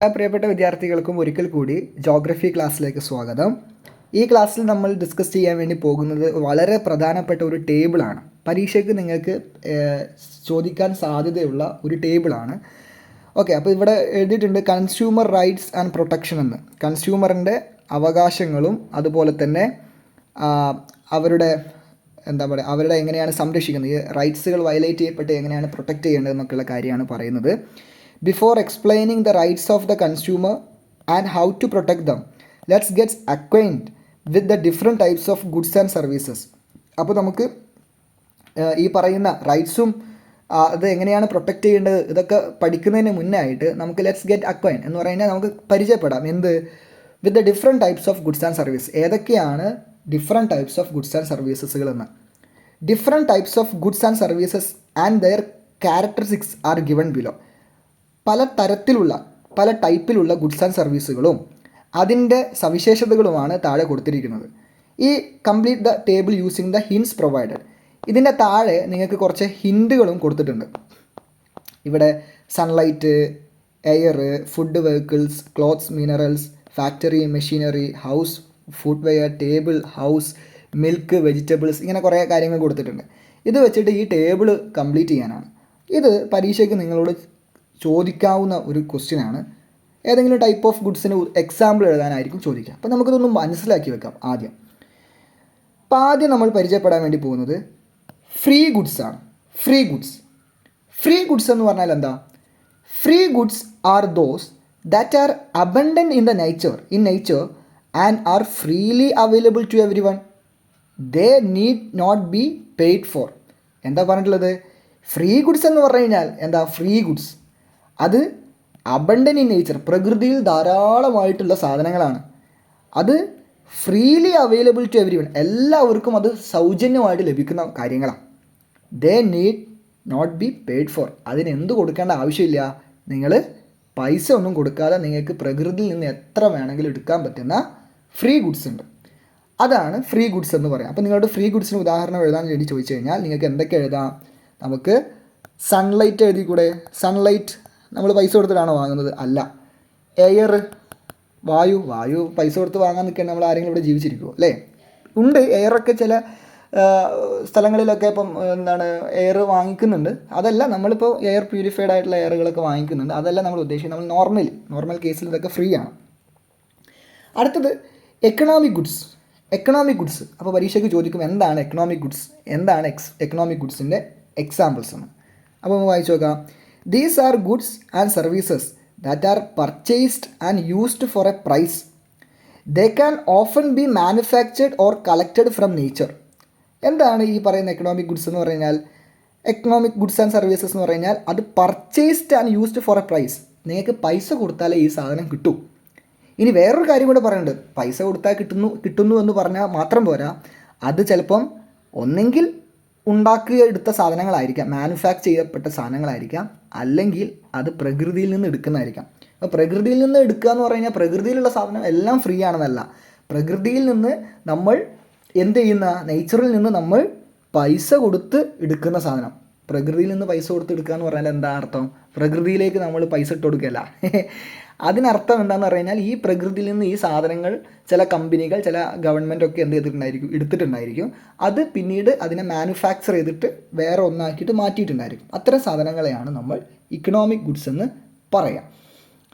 പ്രിയപ്പെട്ട വിദ്യാർത്ഥികൾക്കും ഒരിക്കൽ കൂടി ജോഗ്രഫി ക്ലാസ്സിലേക്ക് സ്വാഗതം. ഈ ക്ലാസ്സിൽ നമ്മൾ ഡിസ്കസ് ചെയ്യാൻ വേണ്ടി പോകുന്നത് വളരെ പ്രധാനപ്പെട്ട ഒരു ടേബിളാണ്. പരീക്ഷയ്ക്ക് നിങ്ങൾക്ക് ചോദിക്കാൻ സാധ്യതയുള്ള ഒരു ടേബിളാണ്. ഓക്കെ, അപ്പോൾ ഇവിടെ എഴുതിയിട്ടുണ്ട് കൺസ്യൂമർ റൈറ്റ്സ് ആൻഡ് പ്രൊട്ടക്ഷൻ എന്ന്. കൺസ്യൂമറിൻ്റെ അവകാശങ്ങളും അതുപോലെ തന്നെ അവരുടെ അവരുടെ എങ്ങനെയാണ് സംരക്ഷിക്കുന്നത്, ഈ റൈറ്റ്സുകൾ വയലേറ്റ് ചെയ്യപ്പെട്ട് എങ്ങനെയാണ് പ്രൊട്ടക്റ്റ് ചെയ്യേണ്ടതെന്നൊക്കെയുള്ള കാര്യമാണ് പറയുന്നത്. Before explaining the rights of the consumer and how to protect them, let's get acquainted with the different types of goods and services. അപ്പോൾ നമുക്ക് ഈ പറയുന്ന റൈറ്റ്സും അത് എങ്ങനെയാണ് പ്രൊട്ടക്റ്റ് ചെയ്യേണ്ടത് ഇതൊക്കെ പഠിക്കുന്നതിന് മുന്നായിട്ട് നമുക്ക് ലെറ്റ്സ് ഗെറ്റ് അക്വൈൻ എന്ന് പറയുന്നത് നമുക്ക് പരിചയപ്പെടാം. എന്ത്? With the different types of goods and service. ഏതൊക്കെയാണ് different types of goods and സർവീസസുകളെന്ന്. Different types of goods and services and their characteristics are given below. പല തരത്തിലുള്ള പല ടൈപ്പിലുള്ള ഗുഡ്സ് ആൻഡ് സർവീസുകളും അതിൻ്റെ സവിശേഷതകളുമാണ് താഴെ കൊടുത്തിരിക്കുന്നത്. ഈ complete the table using the hints provided. ഇതിൻ്റെ താഴെ നിങ്ങൾക്ക് കുറച്ച് ഹിൻറ്റുകളും കൊടുത്തിട്ടുണ്ട്. ഇവിടെ sunlight, air, food vehicles, clothes, minerals, factory, machinery, house, footwear, table, house, milk, vegetables, ഇങ്ങനെ കുറേ കാര്യങ്ങൾ കൊടുത്തിട്ടുണ്ട്. ഇത് വെച്ചിട്ട് ഈ ടേബിൾ കംപ്ലീറ്റ് ചെയ്യാനാണ്. ഇത് പരീക്ഷയ്ക്ക് നിങ്ങളോട് ചോദിക്കാവുന്ന ഒരു ക്വസ്റ്റ്യനാണ്. ഏതെങ്കിലും ടൈപ്പ് ഓഫ് ഗുഡ്സിന് എക്സാമ്പിൾ എഴുതാനായിരിക്കും ചോദിക്കുക. അപ്പോൾ നമുക്കിതൊന്നും മനസ്സിലാക്കി വെക്കാം ആദ്യം. അപ്പോൾ ആദ്യം നമ്മൾ പരിചയപ്പെടാൻ വേണ്ടി പോകുന്നത് ഫ്രീ ഗുഡ്സ് ആണ്. ഫ്രീ ഗുഡ്സ് എന്ന് പറഞ്ഞാൽ എന്താ? Free goods are those that are abundant in nature and are freely available to everyone. They need not be paid for. എന്താ പറഞ്ഞിട്ടുള്ളത്? ഫ്രീ ഗുഡ്സ് എന്ന് പറഞ്ഞു കഴിഞ്ഞാൽ എന്താ? ഫ്രീ ഗുഡ്സ് അത് അബണ്ടൻ ഇൻ നേച്ചർ, പ്രകൃതിയിൽ ധാരാളമായിട്ടുള്ള സാധനങ്ങളാണ്. അത് freely available to everyone, എല്ലാവർക്കും അത് സൗജന്യമായിട്ട് ലഭിക്കുന്ന കാര്യങ്ങളാണ്. They need not be paid for. അതിനെന്ത് കൊടുക്കേണ്ട ആവശ്യമില്ല. നിങ്ങൾ പൈസ ഒന്നും കൊടുക്കാതെ നിങ്ങൾക്ക് പ്രകൃതിയിൽ നിന്ന് എത്ര വേണമെങ്കിലും എടുക്കാൻ പറ്റുന്ന ഫ്രീ ഗുഡ്സ് ഉണ്ട്. അതാണ് ഫ്രീ ഗുഡ്സ് എന്ന് പറയാം. അപ്പോൾ നിങ്ങളുടെ ഫ്രീ ഗുഡ്സിന് ഉദാഹരണം എഴുതാൻ വേണ്ടി ചോദിച്ചു കഴിഞ്ഞാൽ നിങ്ങൾക്ക് എന്തൊക്കെ എഴുതാം? നമുക്ക് സൺലൈറ്റ് എഴുതിക്കൂടെ? സൺലൈറ്റ് നമ്മൾ പൈസ കൊടുത്തിട്ടാണോ വാങ്ങുന്നത്? അല്ല. എയർ, വായു പൈസ കൊടുത്ത് വാങ്ങാൻ നിൽക്കാൻ നമ്മൾ ആരെങ്കിലും ഇവിടെ ജീവിച്ചിരിക്കുമോ? അല്ലേ? ഉണ്ട്. എയറൊക്കെ ചില സ്ഥലങ്ങളിലൊക്കെ ഇപ്പം എയർ വാങ്ങിക്കുന്നുണ്ട്. അതല്ല, നമ്മളിപ്പോൾ എയർ പ്യൂരിഫൈഡ് ആയിട്ടുള്ള എയറുകളൊക്കെ വാങ്ങിക്കുന്നുണ്ട്. അതല്ല നമ്മൾ ഉദ്ദേശിക്കുന്നത്. നമ്മൾ നോർമൽ കേസിൽ ഇതൊക്കെ ഫ്രീ ആണ്. അടുത്തത് എക്കണോമിക് ഗുഡ്സ്. അപ്പോൾ പരീക്ഷയ്ക്ക് ചോദിക്കും എന്താണ് എക്കണോമിക് ഗുഡ്സ്, എന്താണ് എക്കണോമിക് ഗുഡ്സിൻ്റെ എക്സാമ്പിൾസ് എന്ന്. അപ്പോൾ നമുക്ക് വായിച്ചു നോക്കാം. These are goods and services that are purchased and used for a price. They can often be manufactured or collected from nature. എന്താണ് ഈ പറയുന്ന എക്കണോമിക് ഗുഡ്സ് എന്ന് പറഞ്ഞാൽ? എക്കണോമിക് ഗുഡ്സ് ആൻഡ് സർവീസസ് എന്ന് പറഞ്ഞാൽ അത് purchased and used for a price. നിങ്ങൾക്ക് പൈസ കൊടുത്താലേ ഈ സാധനം കിട്ടൂ. ഇനി വേറൊരു കാര്യം കൂടെ പറയുന്നുണ്ട്. പൈസ കൊടുത്താൽ കിട്ടുന്നു എന്ന് പറഞ്ഞാൽ മാത്രം പോരാ. അത് ചിലപ്പം ഒന്നെങ്കിൽ ഉണ്ടാക്കിയെടുത്ത സാധനങ്ങളായിരിക്കാം, മാനുഫാക്ചർ ചെയ്യപ്പെട്ട സാധനങ്ങളായിരിക്കാം, അല്ലെങ്കിൽ അത് പ്രകൃതിയിൽ നിന്ന് എടുക്കുന്നതായിരിക്കാം. അപ്പോൾ പ്രകൃതിയിൽ നിന്ന് എടുക്കുക എന്ന് പറഞ്ഞു കഴിഞ്ഞാൽ പ്രകൃതിയിലുള്ള സാധനം എല്ലാം ഫ്രീ ആണെന്നല്ല. പ്രകൃതിയിൽ നിന്ന് നമ്മൾ എന്ത് ചെയ്യുന്ന, നേച്ചറിൽ നിന്ന് നമ്മൾ പൈസ കൊടുത്ത് എടുക്കുന്ന സാധനം. പ്രകൃതിയിൽ നിന്ന് പൈസ കൊടുത്ത് എടുക്കുക എന്ന് പറഞ്ഞാൽ എന്താ അർത്ഥം? പ്രകൃതിയിലേക്ക് നമ്മൾ പൈസ ഇട്ട് കൊടുക്കുകയല്ല. അതിനർത്ഥം എന്താണെന്ന് പറഞ്ഞു കഴിഞ്ഞാൽ ഈ പ്രകൃതിയിൽ നിന്ന് ഈ സാധനങ്ങൾ ചില കമ്പനികൾ, ചില ഗവൺമെൻറ്റൊക്കെ എന്ത് എടുത്തിട്ടുണ്ടായിരിക്കും. അത് പിന്നീട് അതിനെ മാനുഫാക്ചർ ചെയ്തിട്ട് വേറെ ഒന്നാക്കിയിട്ട് മാറ്റിയിട്ടുണ്ടായിരിക്കും. അത്തരം സാധനങ്ങളെയാണ് നമ്മൾ ഇക്കണോമിക് ഗുഡ്സ് എന്ന് പറയാം.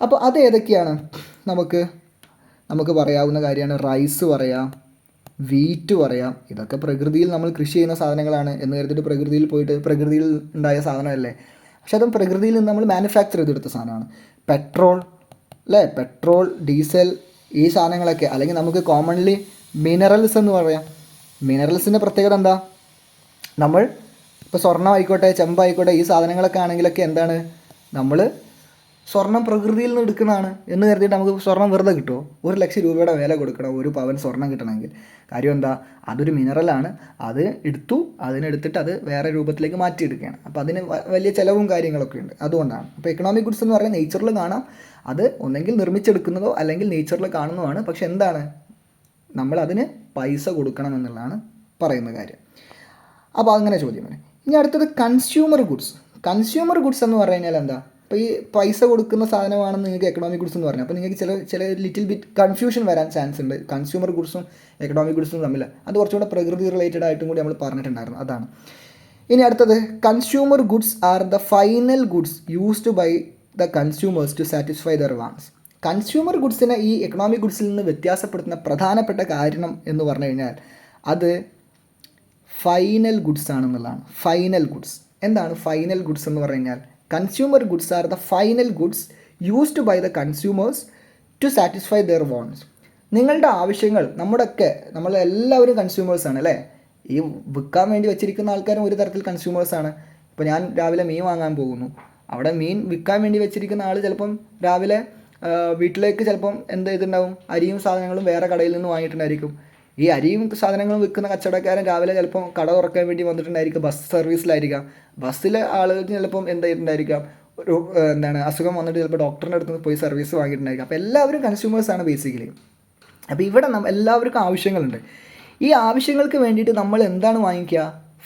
അപ്പോൾ അത് ഏതൊക്കെയാണ്? നമുക്ക് പറയാവുന്ന കാര്യമാണ്. റൈസ് പറയാം, വീറ്റ് പറയാം. ഇതൊക്കെ പ്രകൃതിയിൽ നമ്മൾ കൃഷി ചെയ്യുന്ന സാധനങ്ങളാണ് എന്ന് കരുതിയിട്ട് പ്രകൃതിയിൽ പോയിട്ട് പ്രകൃതിയിൽ ഉണ്ടായ സാധനമല്ലേ. പക്ഷെ അതും പ്രകൃതിയിൽ നിന്ന് നമ്മൾ മാനുഫാക്ചർ ചെയ്തെടുത്ത സാധനമാണ്. പെട്രോൾ, ഡീസൽ, ഈ സാധനങ്ങളൊക്കെ. അല്ലെങ്കിൽ നമുക്ക് കോമൺലി മിനറൽസ് എന്ന് പറയാം. മിനറൽസിൻ്റെ പ്രത്യേകത എന്താ? നമ്മൾ ഇപ്പോൾ സ്വർണ്ണം ആയിക്കോട്ടെ, ചെമ്പായിക്കോട്ടെ, ഈ സാധനങ്ങളൊക്കെ ആണെങ്കിലൊക്കെ എന്താണ്, നമ്മൾ സ്വർണ്ണം പ്രകൃതിയിൽ നിന്ന് എടുക്കുന്നതാണ് എന്ന് കരുതിയിട്ട് നമുക്ക് സ്വർണ്ണം വെറുതെ കിട്ടുമോ? 1,00,000 രൂപയുടെ വില കൊടുക്കണം 1 പവൻ സ്വർണ്ണം കിട്ടണമെങ്കിൽ. കാര്യം എന്താ? അതൊരു മിനറലാണ്. അതിനെടുത്തിട്ട് അത് വേറെ രൂപത്തിലേക്ക് മാറ്റിയെടുക്കുകയാണ്. അപ്പോൾ അതിന് വലിയ ചിലവും കാര്യങ്ങളൊക്കെ ഉണ്ട്. അതുകൊണ്ടാണ്. അപ്പോൾ എക്കണോമിക് ഗുഡ്സ് എന്ന് പറഞ്ഞാൽ നേച്ചറിൽ കാണാം. അത് ഒന്നെങ്കിൽ നിർമ്മിച്ചെടുക്കുന്നതോ അല്ലെങ്കിൽ നേച്ചറിൽ കാണുന്നതാണ്. പക്ഷെ എന്താണ്, നമ്മൾ അതിന് പൈസ കൊടുക്കണം എന്നുള്ളതാണ് പറയുന്ന കാര്യം. അപ്പോൾ അങ്ങനെ ചോദ്യം വരും. ഇനി അടുത്തത് കൺസ്യൂമർ ഗുഡ്സ് എന്ന് പറഞ്ഞു കഴിഞ്ഞാൽ എന്താ? അപ്പോൾ ഈ പൈസ കൊടുക്കുന്ന സാധനമാണെന്ന് നിങ്ങൾക്ക് എക്കണോമിക് ഗുഡ്സ് എന്ന് പറഞ്ഞാൽ അപ്പോൾ നിങ്ങൾക്ക് ചില ലിറ്റിൽ ബിറ്റ് കൺഫ്യൂഷൻ വരാൻ ചാൻസ് ഉണ്ട് കൺസ്യൂമർ ഗുഡ്സും എക്കണോമിക് ഗുഡ്സും തമ്മിൽ. അത് കുറച്ചുകൂടെ പ്രകൃതി റിലേറ്റഡ് ആയിട്ടും കൂടി നമ്മൾ പറഞ്ഞിട്ടുണ്ടായിരുന്നു. അതാണ്. ഇനി അടുത്തത്, consumer goods are the final goods used by the consumers to satisfy their wants. Consumer ഗുഡ്സിനെ ഈ എക്കണോമിക് ഗുഡ്സിൽ നിന്ന് വ്യത്യാസപ്പെടുത്തുന്ന പ്രധാനപ്പെട്ട കാരണം എന്ന് പറഞ്ഞു കഴിഞ്ഞാൽ അത് ഫൈനൽ ഗുഡ്സ് ആണെന്നുള്ളതാണ്. ഫൈനൽ ഗുഡ്സ് എന്താണ് ഫൈനൽ ഗുഡ്സ് എന്ന് പറഞ്ഞു കഴിഞ്ഞാൽ? Consumer goods are the final goods used by the consumers to satisfy their wants. നിങ്ങളുടെ ആവശ്യങ്ങൾ, നമ്മളെല്ലാവരും കൺസ്യൂമേഴ്സാണ് അല്ലേ? ഈ വിൽക്കാൻ വേണ്ടി വെച്ചിരിക്കുന്ന ആൾക്കാരും ഒരു തരത്തിൽ കൺസ്യൂമേഴ്സാണ്. ഇപ്പോൾ ഞാൻ രാവിലെ മീൻ വാങ്ങാൻ പോകുന്നു, അവിടെ മീൻ വിൽക്കാൻ വേണ്ടി വെച്ചിരിക്കുന്ന ആൾ ചിലപ്പം രാവിലെ വീട്ടിലേക്ക് ചിലപ്പം എന്ത് ചെയ്തിട്ടുണ്ടാവും, അരിയും സാധനങ്ങളും വേറെ കടയിൽ നിന്ന് വാങ്ങിയിട്ടുണ്ടായിരിക്കും. ഈ അരിയും സാധനങ്ങളും വിൽക്കുന്ന കച്ചവടക്കാരൻ രാവിലെ ചിലപ്പം കട തുറക്കാൻ വേണ്ടി വന്നിട്ടുണ്ടായിരിക്കും, ബസ് സർവീസിലായിരിക്കാം. ബസ്സിലെ ആളുകൾ ചിലപ്പം എന്ത് ചെയ്തിട്ടുണ്ടായിരിക്കാം, ഒരു അസുഖം വന്നിട്ട് ചിലപ്പോൾ ഡോക്ടറിൻ്റെ അടുത്ത് പോയി സർവീസ് വാങ്ങിയിട്ടുണ്ടായിരിക്കും. അപ്പോൾ എല്ലാവരും കൺസ്യൂമേഴ്സാണ് ബേസിക്കലി. അപ്പോൾ ഇവിടെ എല്ലാവർക്കും ആവശ്യങ്ങളുണ്ട്. ഈ ആവശ്യങ്ങൾക്ക് വേണ്ടിയിട്ട് നമ്മൾ എന്താണ് വാങ്ങിക്കുക?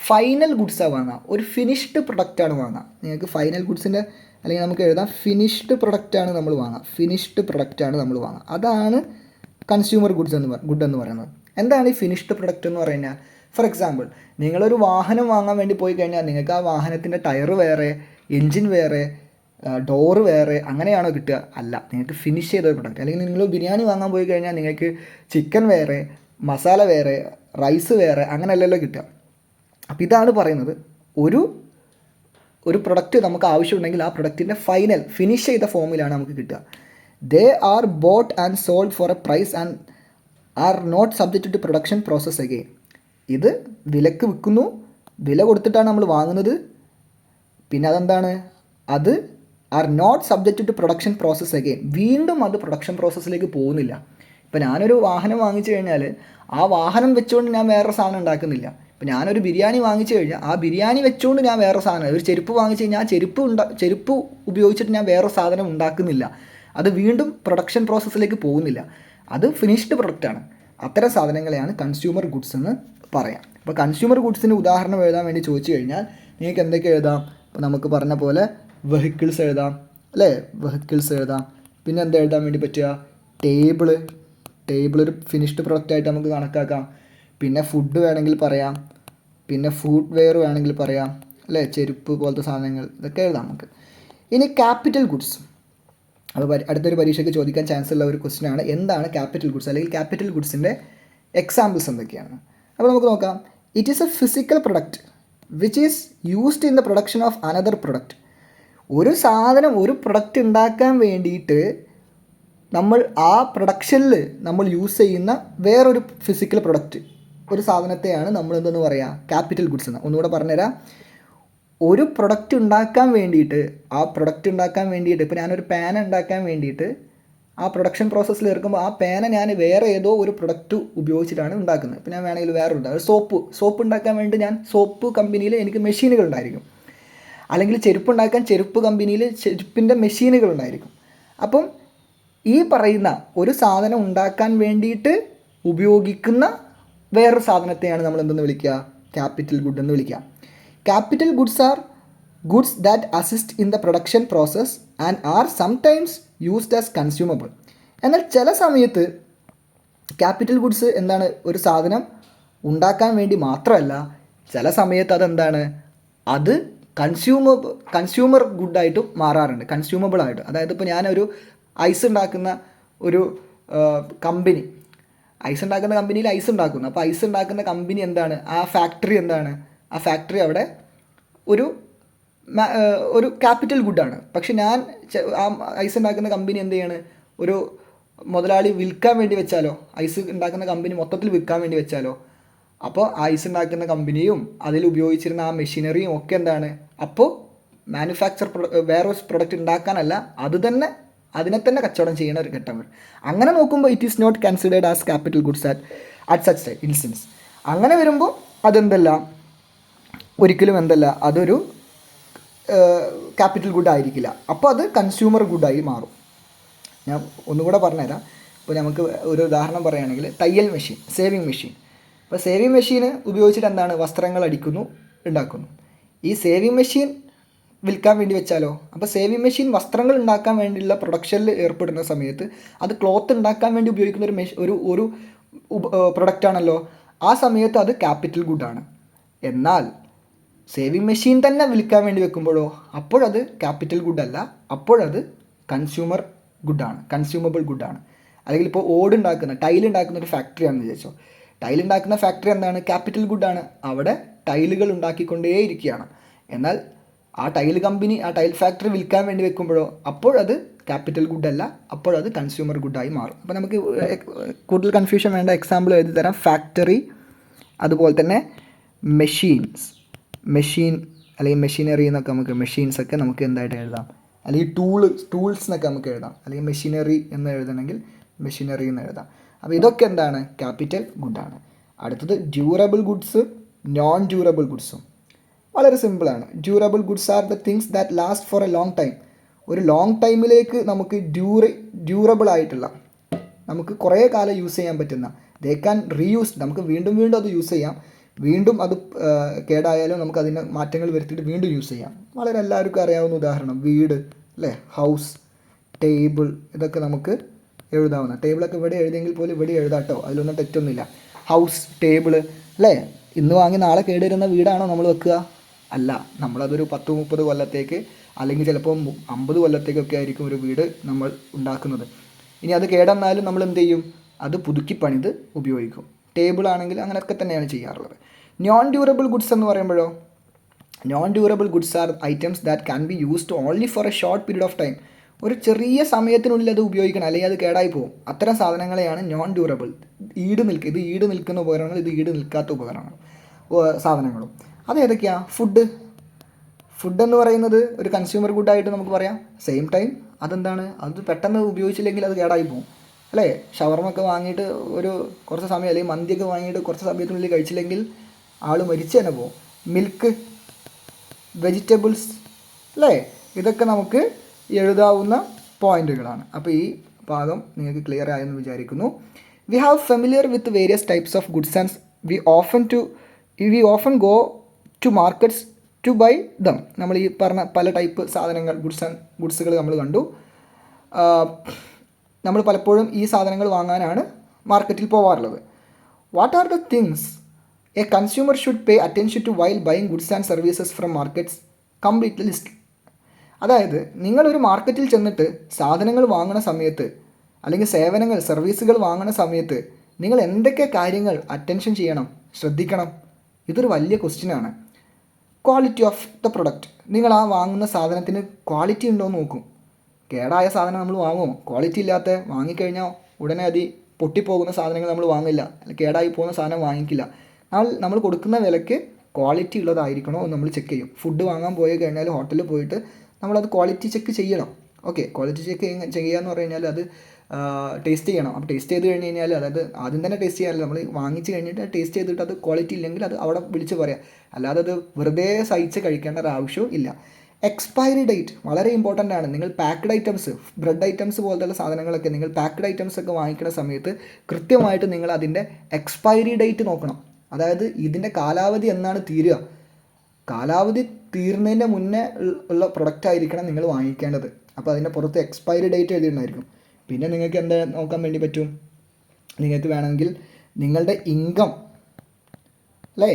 ഫൈനൽ ഗുഡ്സാണ് വാങ്ങുക, ഒരു ഫിനിഷ്ഡ് പ്രൊഡക്റ്റാണ് വാങ്ങുക. നിങ്ങൾക്ക് ഫൈനൽ ഗുഡ്സിൻ്റെ അല്ലെങ്കിൽ നമുക്ക് എഴുതാം ഫിനിഷ്ഡ് പ്രൊഡക്റ്റാണ് നമ്മൾ വാങ്ങുക. ഫിനിഷ്ഡ് പ്രൊഡക്റ്റാണ് നമ്മൾ വാങ്ങുക. അതാണ് കൺസ്യൂമർ ഗുഡ് എന്ന് പറയുന്നത്. എന്താണ് ഈ ഫിനിഷ്ഡ് പ്രൊഡക്റ്റ് എന്ന് പറഞ്ഞാൽ? ഫോർ എക്സാമ്പിൾ, നിങ്ങളൊരു വാഹനം വാങ്ങാൻ വേണ്ടി പോയി കഴിഞ്ഞാൽ നിങ്ങൾക്ക് ആ വാഹനത്തിൻ്റെ ടയർ വേറെ, എൻജിൻ വേറെ, ഡോറ് വേറെ അങ്ങനെയാണോ കിട്ടുക? അല്ല, നിങ്ങൾക്ക് ഫിനിഷ് ചെയ്ത ഒരു പ്രൊഡക്റ്റ്. അല്ലെങ്കിൽ നിങ്ങൾ ബിരിയാണി വാങ്ങാൻ പോയി കഴിഞ്ഞാൽ നിങ്ങൾക്ക് ചിക്കൻ വേറെ, മസാല വേറെ, റൈസ് വേറെ, അങ്ങനെയല്ലല്ലോ കിട്ടുക. അപ്പോൾ ഇതാണ് പറയുന്നത്, ഒരു പ്രൊഡക്റ്റ് നമുക്ക് ആവശ്യമുണ്ടെങ്കിൽ ആ പ്രൊഡക്റ്റിൻ്റെ ഫിനിഷ് ചെയ്ത ഫോമിലാണ് നമുക്ക് കിട്ടുക. They are bought and sold for a price and are not subject to production process again. ഇത് വിലക്ക് വിൽക്കുന്നു, വില കൊടുത്തിട്ടാണ് നമ്മൾ വാങ്ങുന്നത്. പിന്നെ അതെന്താണ്? അത് are not subject to production process again. വീണ്ടും അത് പ്രൊഡക്ഷൻ പ്രോസസ്സിലേക്ക് പോകുന്നില്ല. ഇപ്പോൾ ഞാനൊരു വാഹനം വാങ്ങിച്ചു കഴിഞ്ഞാൽ ആ വാഹനം വെച്ചുകൊണ്ട് ഞാൻ വേറെ സാധനം ഉണ്ടാക്കുന്നില്ല. ഇപ്പോൾ ഞാനൊരു ബിരിയാണി വാങ്ങിച്ചു കഴിഞ്ഞാൽ ആ ബിരിയാണി വെച്ചുകൊണ്ട് ഞാൻ വേറെ സാധനം, ഒരു ചെരുപ്പ് വാങ്ങിച്ചു കഴിഞ്ഞാൽ ആ ചെരുപ്പ് ഉപയോഗിച്ചിട്ട് ഞാൻ വേറെ സാധനം ഉണ്ടാക്കുന്നില്ല. അത് വീണ്ടും പ്രൊഡക്ഷൻ പ്രോസസ്സിലേക്ക് പോകുന്നില്ല. അത് ഫിനിഷ്ഡ് പ്രൊഡക്റ്റാണ്. അത്തരം സാധനങ്ങളെയാണ് കൺസ്യൂമർ ഗുഡ്സ് എന്ന് പറയാം. അപ്പോൾ കൺസ്യൂമർ ഗുഡ്സിന് ഉദാഹരണം എഴുതാൻ വേണ്ടി ചോദിച്ചു കഴിഞ്ഞാൽ നിങ്ങൾക്ക് എന്തൊക്കെ എഴുതാം? ഇപ്പോൾ നമുക്ക് പറഞ്ഞ പോലെ വെഹിക്കിൾസ് എഴുതാം അല്ലേ? വെഹിക്കിൾസ് എഴുതാം. പിന്നെ എന്താ എഴുതാൻ വേണ്ടി പറ്റുക? ടേബിൾ ഒരു ഫിനിഷ്ഡ് പ്രൊഡക്റ്റായിട്ട് നമുക്ക് കണക്കാക്കാം. പിന്നെ ഫുഡ് വേണമെങ്കിൽ പറയാം, പിന്നെ ഫുഡ് വെയർ വേണമെങ്കിൽ പറയാം അല്ലേ? ചെരുപ്പ് പോലത്തെ സാധനങ്ങൾ, ഇതൊക്കെ എഴുതാം നമുക്ക്. ഇനി ക്യാപിറ്റൽ ഗുഡ്സ്, അത് അടുത്തൊരു പരീക്ഷയ്ക്ക് ചോദിക്കാൻ ചാൻസ് ഉള്ള ഒരു ക്വസ്റ്റ്യൻ ആണ്. എന്താണ് ക്യാപിറ്റൽ ഗുഡ്സ് അല്ലെങ്കിൽ ക്യാപിറ്റൽ ഗുഡ്സിൻ്റെ എക്സാമ്പിൾസ് എന്തൊക്കെയാണ്? അപ്പോൾ നമുക്ക് നോക്കാം. It is A physical product which is used in the production of another product. ഒരു സാധനം, ഒരു പ്രൊഡക്റ്റ് ഉണ്ടാക്കാൻ വേണ്ടിയിട്ട് നമ്മൾ ആ പ്രൊഡക്ഷനിൽ നമ്മൾ യൂസ് ചെയ്യുന്ന വേറൊരു ഫിസിക്കൽ പ്രൊഡക്റ്റ്, ഒരു സാധനത്തെയാണ് നമ്മൾ എന്തെന്ന് പറയുക? ക്യാപിറ്റൽ ഗുഡ്സ് എന്ന്. ഒന്നുകൂടെ പറഞ്ഞുതരാം. ഒരു പ്രൊഡക്റ്റ് ഉണ്ടാക്കാൻ വേണ്ടിയിട്ട്, ഇപ്പോൾ ഞാനൊരു പേന ഉണ്ടാക്കാൻ വേണ്ടിയിട്ട് ആ പ്രൊഡക്ഷൻ പ്രോസസ്സിൽ ഇറക്കുമ്പോൾ ആ പേന ഞാൻ വേറെ ഏതോ ഒരു പ്രൊഡക്റ്റ് ഉപയോഗിച്ചിട്ടാണ് ഉണ്ടാക്കുന്നത്. ഇപ്പോൾ ഞാൻ വേണമെങ്കിൽ വേറൊരു സോപ്പ് ഉണ്ടാക്കാൻ വേണ്ടി ഞാൻ സോപ്പ് കമ്പനിയിൽ എനിക്ക് മെഷീനുകൾ ഉണ്ടായിരിക്കും. അല്ലെങ്കിൽ ചെരുപ്പ് ഉണ്ടാക്കാൻ ചെരുപ്പ് കമ്പനിയിൽ ചെരുപ്പിൻ്റെ മെഷീനുകൾ ഉണ്ടായിരിക്കും. അപ്പം ഈ പറയുന്ന ഒരു സാധനം ഉണ്ടാക്കാൻ വേണ്ടിയിട്ട് ഉപയോഗിക്കുന്ന വേറൊരു സാധനത്തെയാണ് നമ്മൾ എന്തെന്ന് വിളിക്കുക? ക്യാപിറ്റൽ ഗുഡ് എന്ന് വിളിക്കുക. Capital goods are goods that assist in the production process and are sometimes used as consumable. എന്നാൽ ചില സമയത്ത് ക്യാപിറ്റൽ ഗുഡ്സ് എന്താണ്? ഒരു സാധനം ഉണ്ടാക്കാൻ വേണ്ടി മാത്രമല്ല, ചില സമയത്ത് അതെന്താണ്? അത് കൺസ്യൂമർ ഗുഡായിട്ടും മാറാറുണ്ട്, കൺസ്യൂമബിളായിട്ട്. അതായത് ഇപ്പോൾ ഞാനൊരു ഐസ് ഉണ്ടാക്കുന്ന ഒരു കമ്പനി, ഐസ് ഉണ്ടാക്കുന്നു. അപ്പോൾ ഐസ് ഉണ്ടാക്കുന്ന കമ്പനി എന്താണ്? ആ ഫാക്ടറി അവിടെ ഒരു ക്യാപിറ്റൽ ഗുഡാണ്. പക്ഷെ ഞാൻ ആ ഐസ് ഉണ്ടാക്കുന്ന കമ്പനി എന്ത് ചെയ്യാണ്? ഒരു മുതലാളി വിൽക്കാൻ വേണ്ടി വെച്ചാലോ, ഐസ് ഉണ്ടാക്കുന്ന കമ്പനി മൊത്തത്തിൽ വിൽക്കാൻ വേണ്ടി വെച്ചാലോ, അപ്പോൾ ഐസ് ഉണ്ടാക്കുന്ന കമ്പനിയും അതിൽ ഉപയോഗിച്ചിരുന്ന ആ മെഷീനറിയും ഒക്കെ എന്താണ്? അപ്പോൾ വേറെ പ്രൊഡക്റ്റ് ഉണ്ടാക്കാനല്ല, അതിനെ തന്നെ കച്ചവടം ചെയ്യുന്ന ഒരു ഘട്ടം വരും. അങ്ങനെ നോക്കുമ്പോൾ it is not considered as capital goods at such instance. അങ്ങനെ വരുമ്പോൾ ഒരിക്കലും അതൊരു ക്യാപിറ്റൽ ഗുഡ് ആയിരിക്കില്ല. അപ്പോൾ അത് കൺസ്യൂമർ ഗുഡായി മാറും. ഞാൻ ഒന്നുകൂടെ പറഞ്ഞുതരാം. ഇപ്പോൾ നമുക്ക് ഒരു ഉദാഹരണം പറയുകയാണെങ്കിൽ തയ്യൽ മെഷീൻ, സേവിങ് മെഷീൻ. അപ്പോൾ സേവിങ് മെഷീൻ ഉപയോഗിച്ചിട്ട് എന്താണ്? വസ്ത്രങ്ങൾ ഉണ്ടാക്കുന്നു. ഈ സേവിങ് മെഷീൻ വിൽക്കാൻ വേണ്ടി വെച്ചാലോ? അപ്പോൾ സേവിങ് മെഷീൻ വസ്ത്രങ്ങൾ ഉണ്ടാക്കാൻ വേണ്ടിയുള്ള പ്രൊഡക്ഷനിൽ ഏർപ്പെടുന്ന സമയത്ത് അത് ക്ലോത്ത് ഉണ്ടാക്കാൻ വേണ്ടി ഉപയോഗിക്കുന്ന ഒരു പ്രൊഡക്റ്റാണല്ലോ. ആ സമയത്ത് അത് ക്യാപിറ്റൽ ഗുഡാണ്. എന്നാൽ സേവിങ് മെഷീൻ തന്നെ വിൽക്കാൻ വേണ്ടി വെക്കുമ്പോഴോ അപ്പോഴത് ക്യാപിറ്റൽ ഗുഡല്ല, അപ്പോഴത് കൺസ്യൂമർ ഗുഡാണ്, കൺസ്യൂമബിൾ ഗുഡാണ്. അല്ലെങ്കിൽ ഇപ്പോൾ ഓടുണ്ടാക്കുന്ന ടൈലുണ്ടാക്കുന്ന ഒരു ഫാക്ടറിയാണെന്ന് വിചാരിച്ചോ. ടൈലുണ്ടാക്കുന്ന ഫാക്ടറി എന്താണ്? ക്യാപിറ്റൽ ഗുഡാണ്. അവിടെ ടൈലുകൾ ഉണ്ടാക്കിക്കൊണ്ടേയിരിക്കുകയാണ്. എന്നാൽ ആ ടൈൽ കമ്പനി ആ ടൈൽ ഫാക്ടറി വിൽക്കാൻ വേണ്ടി വെക്കുമ്പോഴോ അപ്പോഴത് ക്യാപിറ്റൽ ഗുഡല്ല, അപ്പോഴത് കൺസ്യൂമർ ഗുഡായി മാറും. അപ്പോൾ നമുക്ക് കൂടുതൽ കൺഫ്യൂഷൻ വേണ്ട എക്സാമ്പിൾ എഴുതി തരാം. ഫാക്ടറി, അതുപോലെ തന്നെ മെഷീൻ അല്ലെങ്കിൽ മെഷീനറി എന്നൊക്കെ നമുക്ക് മെഷീൻസൊക്കെ നമുക്ക് എന്തായിട്ട് എഴുതാം, അല്ലെങ്കിൽ ടൂൾസ് എന്നൊക്കെ നമുക്ക് എഴുതാം. അല്ലെങ്കിൽ മെഷീനറി എന്ന് എഴുതണമെങ്കിൽ മെഷീനറി എന്ന് എഴുതാം. അപ്പോൾ ഇതൊക്കെ എന്താണ്? ക്യാപിറ്റൽ ഗുഡാണ്. അടുത്തത് ഡ്യൂറബിൾ ഗുഡ്സ്, നോൺ ഡ്യൂറബിൾ ഗുഡ്സും. വളരെ സിമ്പിളാണ്. Durable goods are the things that last for a long time. ഒരു ലോങ് ടൈമിലേക്ക് നമുക്ക് ഡ്യൂറബിൾ ആയിട്ടുള്ള, നമുക്ക് കുറേ കാലം യൂസ് ചെയ്യാൻ പറ്റുന്ന, ദേ ക്യാൻ റീയൂസ്, നമുക്ക് വീണ്ടും വീണ്ടും അത് യൂസ് ചെയ്യാം. വീണ്ടും അത് കേടായാലും നമുക്ക് അതിന് മാറ്റങ്ങൾ വരുത്തിയിട്ട് വീണ്ടും യൂസ് ചെയ്യാം. വളരെ എല്ലാവർക്കും അറിയാവുന്ന ഉദാഹരണം വീട് അല്ലേ, ഹൗസ്, ടേബിൾ, ഇതൊക്കെ നമുക്ക് എഴുതാവുന്ന. ടേബിളൊക്കെ ഇവിടെ എഴുതിയെങ്കിൽ പോലും ഇവിടെ എഴുതാട്ടോ, അതിലൊന്നും തെറ്റൊന്നുമില്ല. ഹൗസ്, ടേബിള് അല്ലേ. ഇന്ന് വാങ്ങി നാളെ കേടുവരുന്ന വീടാണോ നമ്മൾ വെക്കുക? അല്ല, നമ്മളതൊരു 10-30 കൊല്ലത്തേക്ക് അല്ലെങ്കിൽ ചിലപ്പോൾ 50 കൊല്ലത്തേക്കൊക്കെ ആയിരിക്കും ഒരു വീട് നമ്മൾ ഉണ്ടാക്കുന്നത്. ഇനി അത് കേടെന്നാലും നമ്മൾ എന്ത് ചെയ്യും? അത് പുതുക്കി പണിത് ഉപയോഗിക്കും. ടേബിൾ ആണെങ്കിൽ അങ്ങനെയൊക്കെ തന്നെയാണ് ചെയ്യാറുള്ളത്. നോൺ ഡ്യൂറബിൾ ഗുഡ്സ് എന്ന് പറയുമ്പോഴോ, non durable goods are items that can be used only for a short period of time. ഒരു ചെറിയ സമയത്തിനുള്ളിൽ അത് ഉപയോഗിക്കണം, അല്ലെങ്കിൽ അത് കേടായി പോകും. അത്തരം സാധനങ്ങളെയാണ് നോൺ ഡ്യൂറബിൾ. ഇത് ഈട് നിൽക്കുന്ന ഉപകരണങ്ങൾ, ഇത് ഈട് നിൽക്കാത്ത ഉപകരണങ്ങൾ സാധനങ്ങളും. അതേതൊക്കെയാണ്? ഫുഡ് എന്ന് പറയുന്നത് ഒരു കൺസ്യൂമർ ഗുഡായിട്ട് നമുക്ക് പറയാം. സെയിം ടൈം അതെന്താണ്? അത് പെട്ടെന്ന് ഉപയോഗിച്ചില്ലെങ്കിൽ അത് കേടായി പോകും അല്ലേ. ഷവർമൊക്കെ വാങ്ങിയിട്ട് കുറച്ച് സമയം, അല്ലെങ്കിൽ മന്തിയൊക്കെ വാങ്ങിയിട്ട് കുറച്ച് സമയത്തിനുള്ളിൽ കഴിച്ചില്ലെങ്കിൽ ആൾ മരിച്ചു തന്നെ പോകും. മിൽക്ക്, വെജിറ്റബിൾസ് അല്ലേ, ഇതൊക്കെ നമുക്ക് എഴുതാവുന്ന പോയിന്റുകളാണ്. അപ്പോൾ ഈ ഭാഗം നിങ്ങൾക്ക് ക്ലിയർ ആയെന്ന് വിചാരിക്കുന്നു. We have familiar with various types of goods and we often go to markets to buy them. നമ്മൾ ഈ പറഞ്ഞ പല ടൈപ്പ് സാധനങ്ങൾ, ഗുഡ്സുകൾ നമ്മൾ കണ്ടു. നമ്മൾ പലപ്പോഴും ഈ സാധനങ്ങൾ വാങ്ങാനാണ് മാർക്കറ്റിൽ പോകാറുള്ളത്. What are the things a consumer should pay attention to while buying goods and services from markets? Complete list. അതായത് നിങ്ങളൊരു മാർക്കറ്റിൽ ചെന്നിട്ട് സാധനങ്ങൾ വാങ്ങുന്ന സമയത്ത്, അല്ലെങ്കിൽ സേവനങ്ങൾ, സർവീസുകൾ വാങ്ങുന്ന സമയത്ത് നിങ്ങൾ എന്തൊക്കെ കാര്യങ്ങൾ അറ്റൻഷൻ ചെയ്യണം, ശ്രദ്ധിക്കണം? ഇതൊരു വലിയ ക്വസ്റ്റ്യനാണ്. Quality of the product. നിങ്ങൾ ആ വാങ്ങുന്ന സാധനത്തിന് ക്വാളിറ്റി ഉണ്ടോ എന്ന് നോക്കും. കേടായ സാധനം നമ്മൾ വാങ്ങുമോ? ക്വാളിറ്റി ഇല്ലാത്ത വാങ്ങിക്കഴിഞ്ഞാൽ ഉടനെ പൊട്ടിപ്പോകുന്ന സാധനങ്ങൾ നമ്മൾ വാങ്ങില്ല, അല്ലെങ്കിൽ കേടായി പോകുന്ന സാധനം വാങ്ങിക്കില്ല. നമ്മൾ കൊടുക്കുന്ന വിലയ്ക്ക് ക്വാളിറ്റി ഉള്ളതായിരിക്കണോ എന്ന് നമ്മൾ ചെക്ക് ചെയ്യും. ഫുഡ് വാങ്ങാൻ പോയി കഴിഞ്ഞാൽ ഹോട്ടലിൽ പോയിട്ട് നമ്മളത് ക്വാളിറ്റി ചെക്ക് ചെയ്യണം. ഓക്കെ, ക്വാളിറ്റി ചെക്ക് ചെയ്യുക എന്ന് പറഞ്ഞു കഴിഞ്ഞാൽ അത് ടേസ്റ്റ് ചെയ്യണം. അപ്പോൾ ടേസ്റ്റ് ചെയ്ത് കഴിഞ്ഞ് കഴിഞ്ഞാൽ, അതായത് ആദ്യം തന്നെ ടേസ്റ്റ് ചെയ്യാറില്ല, നമ്മൾ വാങ്ങിച്ച് കഴിഞ്ഞിട്ട് ടേസ്റ്റ് ചെയ്തിട്ട് അത് ക്വാളിറ്റി ഇല്ലെങ്കിൽ അത് അവിടെ വിളിച്ച് പറയാം. അല്ലാതെ അത് വെറുതെ സഹിച്ച് കഴിക്കേണ്ട ഒരു ആവശ്യവും ഇല്ല. എക്സ്പയറി ഡേറ്റ് വളരെ ഇമ്പോർട്ടൻ്റ് ആണ്. നിങ്ങൾ പാക്ക്ഡ് ഐറ്റംസ്, ബ്രെഡ് ഐറ്റംസ് പോലത്തെ സാധനങ്ങളൊക്കെ നിങ്ങൾ പാക്ക്ഡ് ഐറ്റംസ് ഒക്കെ വാങ്ങിക്കുന്ന സമയത്ത് കൃത്യമായിട്ട് നിങ്ങൾ അതിൻ്റെ എക്സ്പയറി ഡേറ്റ് നോക്കണം. അതായത് ഇതിൻ്റെ കാലാവധി എന്നാണ് തീരുക. കാലാവധി തീർന്നതിൻ്റെ മുന്നേ ഉള്ള പ്രൊഡക്റ്റ് ആയിരിക്കണം നിങ്ങൾ വാങ്ങിക്കേണ്ടത്. അപ്പോൾ അതിൻ്റെ പുറത്ത് എക്സ്പയറി ഡേറ്റ് എഴുതിയിട്ടുണ്ടായിരിക്കും. പിന്നെ നിങ്ങൾക്ക് എന്താ നോക്കാൻ വേണ്ടി പറ്റും? നിങ്ങൾക്ക് വേണമെങ്കിൽ നിങ്ങളുടെ ഇൻകം അല്ലേ,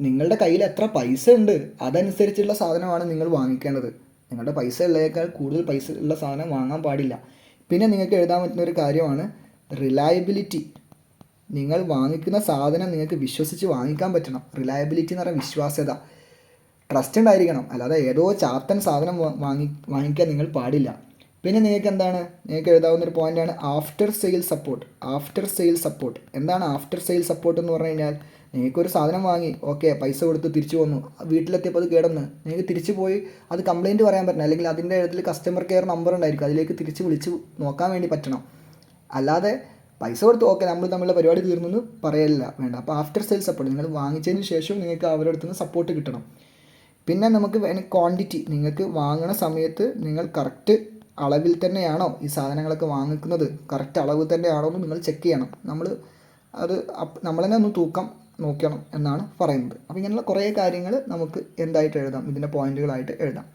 നിങ്ങളുടെ കയ്യിൽ എത്ര പൈസ ഉണ്ട് അതനുസരിച്ചുള്ള സാധനമാണ് നിങ്ങൾ വാങ്ങിക്കേണ്ടത്. നിങ്ങളുടെ പൈസ ഉള്ളതിനേക്കാൾ കൂടുതൽ പൈസ ഉള്ള സാധനം വാങ്ങാൻ പാടില്ല. പിന്നെ നിങ്ങൾക്ക് എഴുതാൻ പറ്റുന്ന ഒരു കാര്യമാണ് റിലയബിലിറ്റി. നിങ്ങൾ വാങ്ങിക്കുന്ന സാധനം നിങ്ങൾക്ക് വിശ്വസിച്ച് വാങ്ങിക്കാൻ പറ്റണം. റിലയബിലിറ്റി എന്ന് പറഞ്ഞാൽ വിശ്വാസ്യത, ട്രസ്റ്റ് ഉണ്ടായിരിക്കണം. അല്ലാതെ ഏതോ ചാത്തൻ സാധനം വാങ്ങിക്കാൻ നിങ്ങൾ പാടില്ല. പിന്നെ നിങ്ങൾക്ക് എന്താണ്, നിങ്ങൾക്ക് എഴുതാവുന്നൊരു പോയിൻ്റാണ് ആഫ്റ്റർ സെയിൽ സപ്പോർട്ട്. എന്താണ് ആഫ്റ്റർ സെയിൽ സപ്പോർട്ട് എന്ന് പറഞ്ഞു കഴിഞ്ഞാൽ, നിങ്ങൾക്കൊരു സാധനം വാങ്ങി, ഓക്കെ, പൈസ കൊടുത്ത് തിരിച്ചു വന്നു, വീട്ടിലെത്തിയപ്പോൾ അത് കേടന്ന്, നിങ്ങൾക്ക് തിരിച്ചു പോയി അത് കംപ്ലയിൻറ്റ് പറയാൻ പറ്റണം. അല്ലെങ്കിൽ അതിൻ്റെ ഇതിൽ കസ്റ്റമർ കെയർ നമ്പർ ഉണ്ടായിരിക്കും, അതിലേക്ക് തിരിച്ച് വിളിച്ച് നോക്കാൻ വേണ്ടി പറ്റണം. അല്ലാതെ പൈസ കൊടുത്ത് ഓക്കെ നമ്മൾ തമ്മിലുള്ള പരിപാടി തീർന്നെന്ന് പറയലില്ല, വേണ്ട. അപ്പോൾ ആഫ്റ്റർ സെയിൽ സപ്പോർട്ട്, നിങ്ങൾ വാങ്ങിച്ചതിന് ശേഷം നിങ്ങൾക്ക് അവരുടെ അടുത്ത് നിന്ന് സപ്പോർട്ട് കിട്ടണം. പിന്നെ നമുക്ക് ക്വാണ്ടിറ്റി, നിങ്ങൾക്ക് വാങ്ങുന്ന സമയത്ത് നിങ്ങൾ കറക്റ്റ് അളവിൽ തന്നെയാണോ ഈ സാധനങ്ങളൊക്കെ വാങ്ങിക്കുന്നത്, കറക്റ്റ് അളവ് തന്നെയാണോ എന്ന് നിങ്ങൾ ചെക്ക് ചെയ്യണം. നമ്മൾ തന്നെ ഒന്ന് തൂക്കം നോക്കണം എന്നാണ് പറയുന്നത്. അപ്പോൾ ഇങ്ങനെയുള്ള കുറേ കാര്യങ്ങൾ നമുക്ക് എന്തായിട്ട് എഴുതാം, ഇതിൻ്റെ പോയിന്റുകളായിട്ട് എഴുതാം.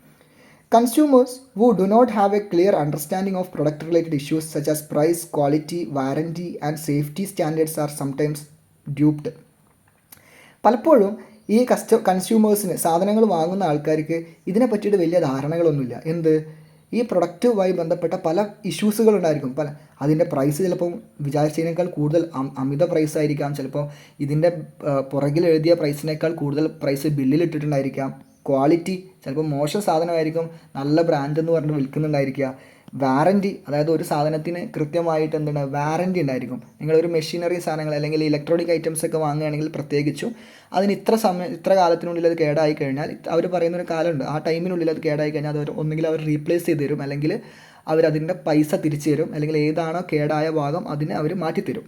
Consumers who do not have a clear understanding of product related issues such as price, quality, warranty, and safety standards are sometimes duped. പലപ്പോഴും ഈ കൺസ്യൂമേഴ്സിന് സാധനങ്ങൾ വാങ്ങുന്ന ആൾക്കാർക്ക് ഇതിനെ പറ്റിയിട്ട് വലിയ ധാരണകളൊന്നുമില്ല. എന്ത്, ഈ പ്രൊഡക്റ്റുമായി ബന്ധപ്പെട്ട പല ഇഷ്യൂസുകളുണ്ടായിരിക്കും. അതിൻ്റെ പ്രൈസ് ചിലപ്പം വിചാരിച്ചതിനേക്കാൾ കൂടുതൽ അമിത പ്രൈസ് ആയിരിക്കാം. ചിലപ്പോൾ ഇതിൻ്റെ പുറകിൽ എഴുതിയ പ്രൈസിനേക്കാൾ കൂടുതൽ പ്രൈസ് ബില്ലിൽ ഇട്ടിട്ടുണ്ടായിരിക്കാം. ക്വാളിറ്റി ചിലപ്പോൾ മോശം സാധനമായിരിക്കും, നല്ല ബ്രാൻഡ് എന്ന് പറഞ്ഞ് വിൽക്കുന്നുണ്ടായിരിക്കുക. വാറൻറ്റി, അതായത് ഒരു സാധനത്തിന് കൃത്യമായിട്ട് എന്താണ് വാറൻറ്റി ഉണ്ടായിരിക്കും. നിങ്ങളൊരു മെഷീനറി സാധനങ്ങൾ അല്ലെങ്കിൽ ഇലക്ട്രോണിക് ഐറ്റംസ് ഒക്കെ വാങ്ങുകയാണെങ്കിൽ പ്രത്യേകിച്ചും അതിന് ഇത്ര കാലത്തിനുള്ളിൽ അത് കേടായി കഴിഞ്ഞാൽ അവർ പറയുന്നൊരു കാലമുണ്ട്. ആ ടൈമിനുള്ളിൽ അത് കേടായി കഴിഞ്ഞാൽ അത് ഒന്നുകിൽ അവർ റീപ്ലേസ് ചെയ്ത് തരും, അല്ലെങ്കിൽ അവരതിൻ്റെ പൈസ തിരിച്ചു തരും, അല്ലെങ്കിൽ ഏതാണോ കേടായ ഭാഗം അതിനെ അവർ മാറ്റിത്തരും.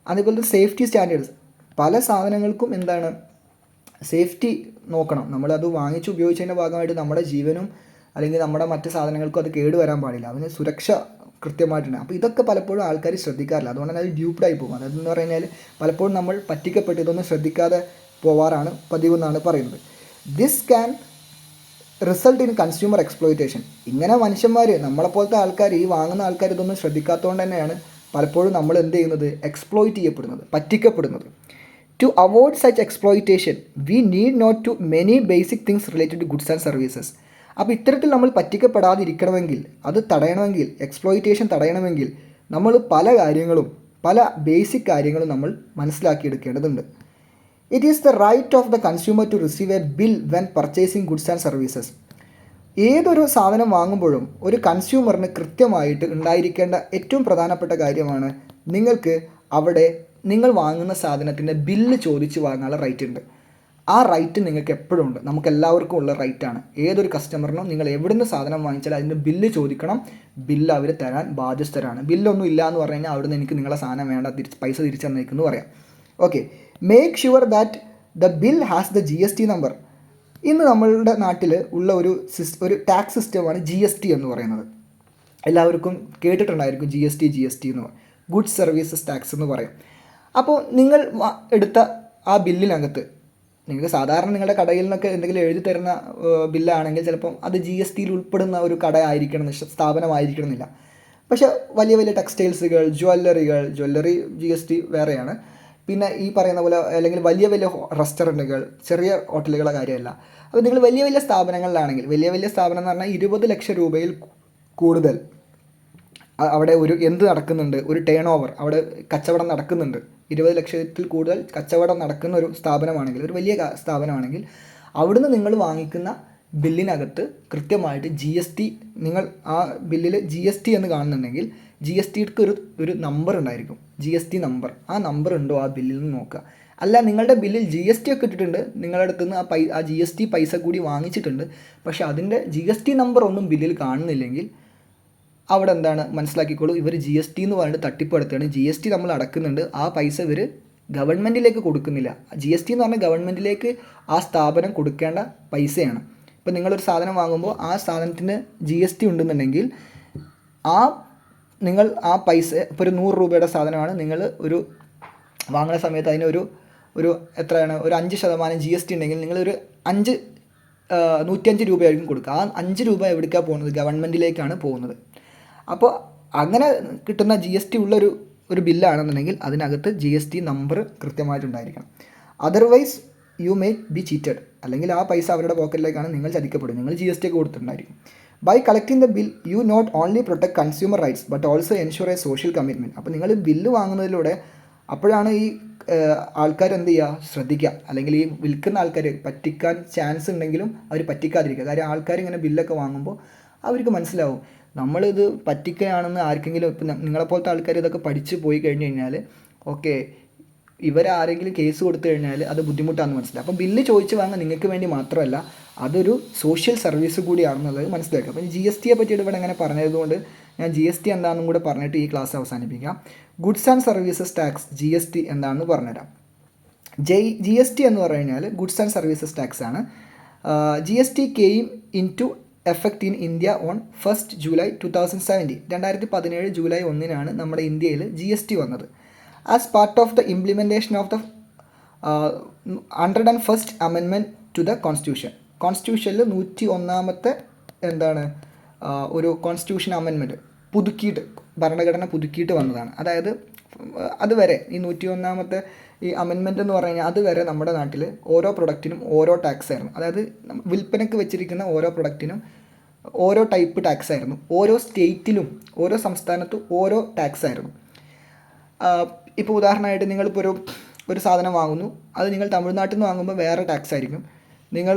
അതേപോലെ സേഫ്റ്റി സ്റ്റാൻഡേർഡ്സ്, പല സാധനങ്ങൾക്കും എന്താണ് സേഫ്റ്റി നോക്കണം. നമ്മളത് വാങ്ങിച്ച് ഉപയോഗിച്ചതിൻ്റെ ഭാഗമായിട്ട് നമ്മുടെ ജീവനും അല്ലെങ്കിൽ നമ്മുടെ മറ്റ് സാധനങ്ങൾക്കും അത് കേടുവരാൻ പാടില്ല. അതിന് സുരക്ഷ കൃത്യമായിട്ടുണ്ട്. അപ്പോൾ ഇതൊക്കെ പലപ്പോഴും ആൾക്കാർ ശ്രദ്ധിക്കാറില്ല. അതുകൊണ്ട് തന്നെ അത് ഡ്യൂപ്ഡായി പോകും. അതെന്ന് പറഞ്ഞാൽ പലപ്പോഴും നമ്മൾ പറ്റിക്കപ്പെട്ട് ഇതൊന്നും ശ്രദ്ധിക്കാതെ പോവാറാണ് പതിവ് എന്നാണ് പറയുന്നത്. This can result in consumer exploitation. ഇങ്ങനെ മനുഷ്യന്മാർ, നമ്മളെപ്പോലത്തെ ആൾക്കാർ, ഈ വാങ്ങുന്ന ആൾക്കാർ ഇതൊന്നും ശ്രദ്ധിക്കാത്തതുകൊണ്ട് തന്നെയാണ് പലപ്പോഴും നമ്മൾ എന്ത് ചെയ്യുന്നത്, എക്സ്പ്ലോയിറ്റ് ചെയ്യപ്പെടുന്നത്, പറ്റിക്കപ്പെടുന്നത്. To avoid such exploitation, we need not to many basic things related to goods and services. അപ്പോൾ ഇത്തരത്തിൽ നമ്മൾ പറ്റിക്കപ്പെടാതിരിക്കണമെങ്കിൽ, അത് തടയണമെങ്കിൽ, എക്സ്പ്ലോയിറ്റേഷൻ തടയണമെങ്കിൽ നമ്മൾ പല കാര്യങ്ങളും, പല ബേസിക് കാര്യങ്ങളും നമ്മൾ മനസ്സിലാക്കിയെടുക്കേണ്ടതുണ്ട്. It is the right of the consumer to receive a bill when purchasing goods and services. ഏതൊരു സാധനം വാങ്ങുമ്പോഴും ഒരു കൺസ്യൂമറിന് കൃത്യമായിട്ട് ഉണ്ടായിരിക്കേണ്ട ഏറ്റവും പ്രധാനപ്പെട്ട കാര്യമാണ്, നിങ്ങൾക്ക് അവിടെ നിങ്ങൾ വാങ്ങുന്ന സാധനത്തിൻ്റെ ബില്ല് ചോദിച്ച് വാങ്ങാനുള്ള റൈറ്റ് ഉണ്ട്. ആ റൈറ്റ് നിങ്ങൾക്ക് എപ്പോഴും ഉണ്ട്. നമുക്ക് എല്ലാവർക്കും ഉള്ള റൈറ്റാണ്. ഏതൊരു കസ്റ്റമറിനും നിങ്ങൾ എവിടുന്ന് സാധനം വാങ്ങിച്ചാൽ അതിൻ്റെ ബില്ല് ചോദിക്കണം. ബില്ല് അവർ തരാൻ ബാധ്യസ്ഥരാണ്. ബില്ലൊന്നും ഇല്ല എന്ന് പറഞ്ഞു കഴിഞ്ഞാൽ അവിടുന്ന് എനിക്ക് നിങ്ങളെ സാധനം വേണ്ട, പൈസ തിരിച്ചു തന്നേക്കെന്ന് പറയാം. Okay, make sure that the bill has the GST number. ഇന്ന് നമ്മളുടെ നാട്ടിൽ ഉള്ള ഒരു ടാക്സ് സിസ്റ്റമാണ് GST എന്ന് പറയുന്നത്. എല്ലാവർക്കും കേട്ടിട്ടുണ്ടായിരിക്കും GST എന്ന് പറയും, ഗുഡ്സ് സർവീസസ് ടാക്സ് എന്ന് പറയും. അപ്പോൾ നിങ്ങൾ എടുത്ത ആ ബില്ലിനകത്ത് നിങ്ങൾക്ക് സാധാരണ നിങ്ങളുടെ കടയിൽ നിന്നൊക്കെ എന്തെങ്കിലും എഴുതി തരുന്ന ബില്ലാണെങ്കിൽ ചിലപ്പം അത് GSTയിൽ ഉൾപ്പെടുന്ന ഒരു കട ആയിരിക്കണം, സ്ഥാപനമായിരിക്കണമെന്നില്ല. പക്ഷേ വലിയ വലിയ ടെക്സ്റ്റൈൽസുകൾ, ജ്വല്ലറി GST വേറെയാണ്. പിന്നെ ഈ പറയുന്ന പോലെ അല്ലെങ്കിൽ വലിയ വലിയ റെസ്റ്റോറൻറ്റുകൾ, ചെറിയ ഹോട്ടലുകളുടെ കാര്യമല്ല. അപ്പോൾ നിങ്ങൾ വലിയ വലിയ സ്ഥാപനങ്ങളിലാണെങ്കിൽ, വലിയ സ്ഥാപനം എന്ന് പറഞ്ഞാൽ 20 ലക്ഷം രൂപയിൽ കൂടുതൽ അവിടെ എന്ത് നടക്കുന്നുണ്ട്, ഒരു ടേൺ ഓവർ, അവിടെ കച്ചവടം നടക്കുന്നുണ്ട്, 20 ലക്ഷത്തിൽ കൂടുതൽ കച്ചവടം നടക്കുന്ന ഒരു സ്ഥാപനമാണെങ്കിൽ, ഒരു വലിയ സ്ഥാപനമാണെങ്കിൽ, അവിടുന്ന് നിങ്ങൾ വാങ്ങിക്കുന്ന ബില്ലിനകത്ത് കൃത്യമായിട്ട് GST, നിങ്ങൾ ആ ബില്ലിൽ GST എന്ന് കാണുന്നുണ്ടെങ്കിൽ GSTക്ക് ഒരു നമ്പർ ഉണ്ടായിരിക്കും, GST നമ്പർ. ആ നമ്പർ ഉണ്ടോ ആ ബില്ലിൽ നിന്ന് നോക്കുക. അല്ല, നിങ്ങളുടെ ബില്ലിൽ GST ഒക്കെ ഇട്ടിട്ടുണ്ട്, നിങ്ങളുടെ അടുത്ത് നിന്ന് ആ GST പൈസ കൂടി വാങ്ങിച്ചിട്ടുണ്ട്, പക്ഷേ അതിൻ്റെ GST നമ്പർ ഒന്നും ബില്ലിൽ കാണുന്നില്ലെങ്കിൽ അവിടെ എന്താണ് മനസ്സിലാക്കിക്കോളൂ, ഇവർ GST എന്ന് പറഞ്ഞിട്ട് തട്ടിപ്പെടുത്തുകയാണ്. GST നമ്മൾ അടക്കുന്നുണ്ട്, ആ പൈസ ഇവർ ഗവൺമെൻറ്റിലേക്ക് കൊടുക്കുന്നില്ല. GST എന്ന് പറഞ്ഞാൽ ഗവൺമെൻറ്റിലേക്ക് ആ സ്ഥാപനം കൊടുക്കേണ്ട പൈസയാണ്. ഇപ്പോൾ നിങ്ങളൊരു സാധനം വാങ്ങുമ്പോൾ ആ സാധനത്തിന് GST ഉണ്ടെന്നുണ്ടെങ്കിൽ നിങ്ങൾ ആ പൈസ, ഇപ്പോൾ ഒരു 100 രൂപയുടെ സാധനമാണ്, നിങ്ങൾ ഒരു വാങ്ങുന്ന സമയത്ത് അതിന് ഒരു എത്രയാണ്, ഒരു 5% GST ഉണ്ടെങ്കിൽ നിങ്ങളൊരു 105 രൂപയായിരിക്കും കൊടുക്കുക. ആ 5 രൂപ എവിടേക്കാണ് പോകുന്നത്, ഗവൺമെൻറ്റിലേക്കാണ് പോകുന്നത്. അപ്പോൾ അങ്ങനെ കിട്ടുന്ന GST ഒരു ബില്ലാണെന്നുണ്ടെങ്കിൽ അതിനകത്ത് GST നമ്പർ കൃത്യമായിട്ടുണ്ടായിരിക്കണം. Otherwise you may be cheated, അല്ലെങ്കിൽ ആ പൈസ അവരുടെ പോക്കറ്റിലേക്കാണ് നിങ്ങൾ ചതിക്കപ്പെടും. നിങ്ങൾ GST ഒക്കെ കൊടുത്തിട്ടുണ്ടായിരിക്കും. By collecting the bill you not only protect consumer rights but also ensure a social commitment. അപ്പോൾ നിങ്ങൾ ബില്ല് വാങ്ങുന്നതിലൂടെ അപ്പോഴാണ് ഈ ആൾക്കാർ എന്ത് ചെയ്യുക, ശ്രദ്ധിക്കുക. അല്ലെങ്കിൽ ഈ വിൽക്കുന്ന ആൾക്കാർ പറ്റിക്കാൻ ചാൻസ് ഉണ്ടെങ്കിലും അവർ പറ്റിക്കാതിരിക്കുക. കാര്യം ആൾക്കാർ ഇങ്ങനെ ബില്ലൊക്കെ വാങ്ങുമ്പോൾ അവർക്ക് മനസ്സിലാവും നമ്മളിത് പറ്റിക്കുകയാണെന്ന്. ആർക്കെങ്കിലും ഇപ്പം നിങ്ങളെപ്പോലത്തെ ആൾക്കാർ ഇതൊക്കെ പഠിച്ച് പോയി കഴിഞ്ഞ് കഴിഞ്ഞാൽ ഓക്കെ, ഇവരാരെങ്കിലും കേസ് കൊടുത്തു കഴിഞ്ഞാൽ അത് ബുദ്ധിമുട്ടാണെന്ന് മനസ്സിലാവും. അപ്പോൾ ബില്ല് ചോദിച്ച് വാങ്ങാൻ നിങ്ങൾക്ക് വേണ്ടി മാത്രമല്ല, അതൊരു സോഷ്യൽ സർവീസ് കൂടിയാണെന്നുള്ളത് മനസ്സിലാക്കുക. അപ്പോൾ GSTയെ പറ്റിയിട്ട് ഇവിടെ അങ്ങനെ പറഞ്ഞതുകൊണ്ട് ഞാൻ GST എന്താണെന്നും കൂടെ പറഞ്ഞിട്ട് ഈ ക്ലാസ് അവസാനിപ്പിക്കാം. Goods and services tax GST എന്താണെന്ന് പറഞ്ഞുതരാം. GST എന്ന് പറഞ്ഞു കഴിഞ്ഞാൽ ഗുഡ്സ് ആൻഡ് സർവീസസ് ടാക്സ് ആണ്. GST came into effect in India on 1st July 2017. 2017 July 1 നമ്മുടെ ഇന്ത്യയിൽ GST വന്നത്. As part of the implementation of the 101st amendment to the constitution. കോൺസ്റ്റിറ്റ്യൂഷനിൽ 101ാമത്തെ എന്താണ് ഒരു കോൺസ്റ്റിറ്റ്യൂഷൻ അമെൻമെൻറ്റ് പുതുക്കിയിട്ട് ഭരണഘടന പുതുക്കിയിട്ട് വന്നതാണ്. അതായത് അതുവരെ ഈ 101-ാമത്തെ ഈ അമെൻമെൻറ്റ് എന്ന് പറഞ്ഞു കഴിഞ്ഞാൽ അതുവരെ നമ്മുടെ നാട്ടിൽ ഓരോ പ്രൊഡക്റ്റിനും ഓരോ ടാക്സ് ആയിരുന്നു. അതായത് വിൽപ്പനയ്ക്ക് വെച്ചിരിക്കുന്ന ഓരോ പ്രൊഡക്റ്റിനും ഓരോ ടൈപ്പ് ടാക്സ് ആയിരുന്നു. ഓരോ സ്റ്റേറ്റിലും ഓരോ സംസ്ഥാനത്തും ഓരോ ടാക്സ് ആയിരുന്നു. ഇപ്പോൾ ഉദാഹരണമായിട്ട് നിങ്ങളിപ്പോൾ ഒരു സാധനം വാങ്ങുന്നു, അത് നിങ്ങൾ തമിഴ്നാട്ടിൽ നിന്ന് വാങ്ങുമ്പോൾ വേറെ ടാക്സ് ആയിരിക്കും, നിങ്ങൾ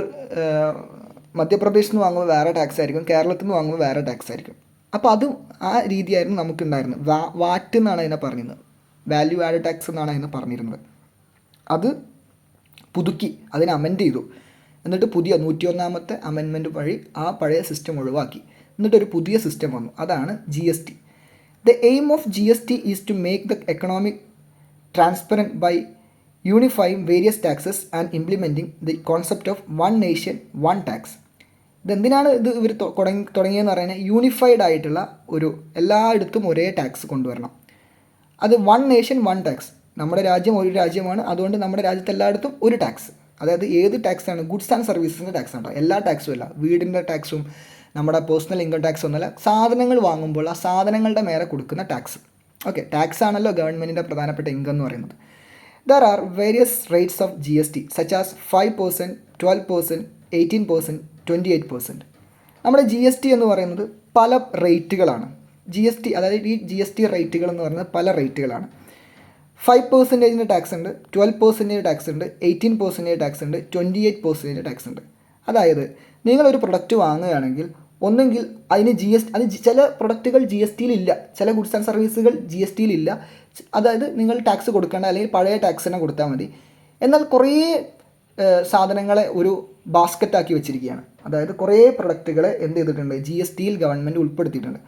മധ്യപ്രദേശിൽ നിന്ന് വാങ്ങുമ്പോൾ വേറെ ടാക്സ് ആയിരിക്കും, കേരളത്തിൽ നിന്ന് വാങ്ങുമ്പോൾ വേറെ ടാക്സ് ആയിരിക്കും. അപ്പോൾ അതും ആ രീതിയായിരുന്നു നമുക്കുണ്ടായിരുന്നത്. വാറ്റ് എന്നാണ് അതിനെ പറഞ്ഞിരുന്നത്, വാല്യൂ ആഡ് ടാക്സ് എന്നാണ് അതിനെ പറഞ്ഞിരുന്നത്. അത് പുതുക്കി അതിനെ അമെൻഡ് ചെയ്തു. എന്നിട്ട് പുതിയ 101-ാമത്തെ അമെൻമെൻറ്റ് വഴി ആ പഴയ സിസ്റ്റം ഒഴിവാക്കി. എന്നിട്ടൊരു പുതിയ സിസ്റ്റം വന്നു, അതാണ് GST. The aim of GST is to make the economic transparent by unifying various taxes and implementing the concept of one nation one tax. ഇതെന്തിനാണ് ഇവർ തുടങ്ങിയെന്ന് പറയുന്നത്? യൂണിഫൈഡ് ആയിട്ടുള്ള ഒരു എല്ലായിടത്തും ഒരേ ടാക്സ് കൊണ്ടുവരണം. അത് വൺ നേഷൻ വൺ ടാക്സ്. നമ്മുടെ രാജ്യം ഒരു രാജ്യമാണ്, അതുകൊണ്ട് നമ്മുടെ രാജ്യത്ത് എല്ലായിടത്തും ഒരു ടാക്സ്. അതായത് ഏത് ടാക്സാണ്? ഗുഡ്സ് ആൻഡ് സർവീസസിൻ്റെ ടാക്സ് ഉണ്ടോ? എല്ലാ ടാക്സും അല്ല, വീടിൻ്റെ ടാക്സും നമ്മുടെ പേഴ്സണൽ ഇൻകം ടാക്സും ഒന്നുമല്ല, സാധനങ്ങൾ വാങ്ങുമ്പോൾ ആ സാധനങ്ങളുടെ മേലെ കൊടുക്കുന്ന ടാക്സ്. ഓക്കെ, ടാക്സ് ആണല്ലോ ഗവൺമെൻറ്റിൻ്റെ പ്രധാനപ്പെട്ട ഇൻകം എന്ന് പറയുന്നത്. There are various rates of GST such as 5%, 12%, 18%, 28%. നമ്മുടെ GST എന്ന് പറയുന്നത് പല റേറ്റുകളാണ്. GST അതായത് ഈ GST റേറ്റുകൾ എന്ന് പറയുന്നത് പല റേറ്റുകളാണ്. 5% ടാക്സ് ഉണ്ട്, 12% ടാക്സ് ഉണ്ട്, 18% ടാക്സ് ഉണ്ട്, 28% ടാക്സ് ഉണ്ട്. അതായത് നിങ്ങളൊരു പ്രൊഡക്റ്റ് വാങ്ങുകയാണെങ്കിൽ ഒന്നെങ്കിൽ അതിന് അത് ചില പ്രൊഡക്റ്റുകൾ GSTയിലില്ല, ചില ഗുഡ്സ് ആൻഡ് സർവീസുകൾ GSTയിലില്ല. അതായത് നിങ്ങൾ ടാക്സ് കൊടുക്കേണ്ട, അല്ലെങ്കിൽ പഴയ ടാക്സ് തന്നെ കൊടുത്താൽ മതി. എന്നാൽ കുറേ സാധനങ്ങളെ ഒരു ബാസ്ക്കറ്റാക്കി വെച്ചിരിക്കുകയാണ്. അതായത് കുറേ പ്രൊഡക്റ്റുകളെ എന്ത് ചെയ്തിട്ടുണ്ട്? GSTയിൽ ഗവൺമെൻറ് ഉൾപ്പെടുത്തിയിട്ടുണ്ട്.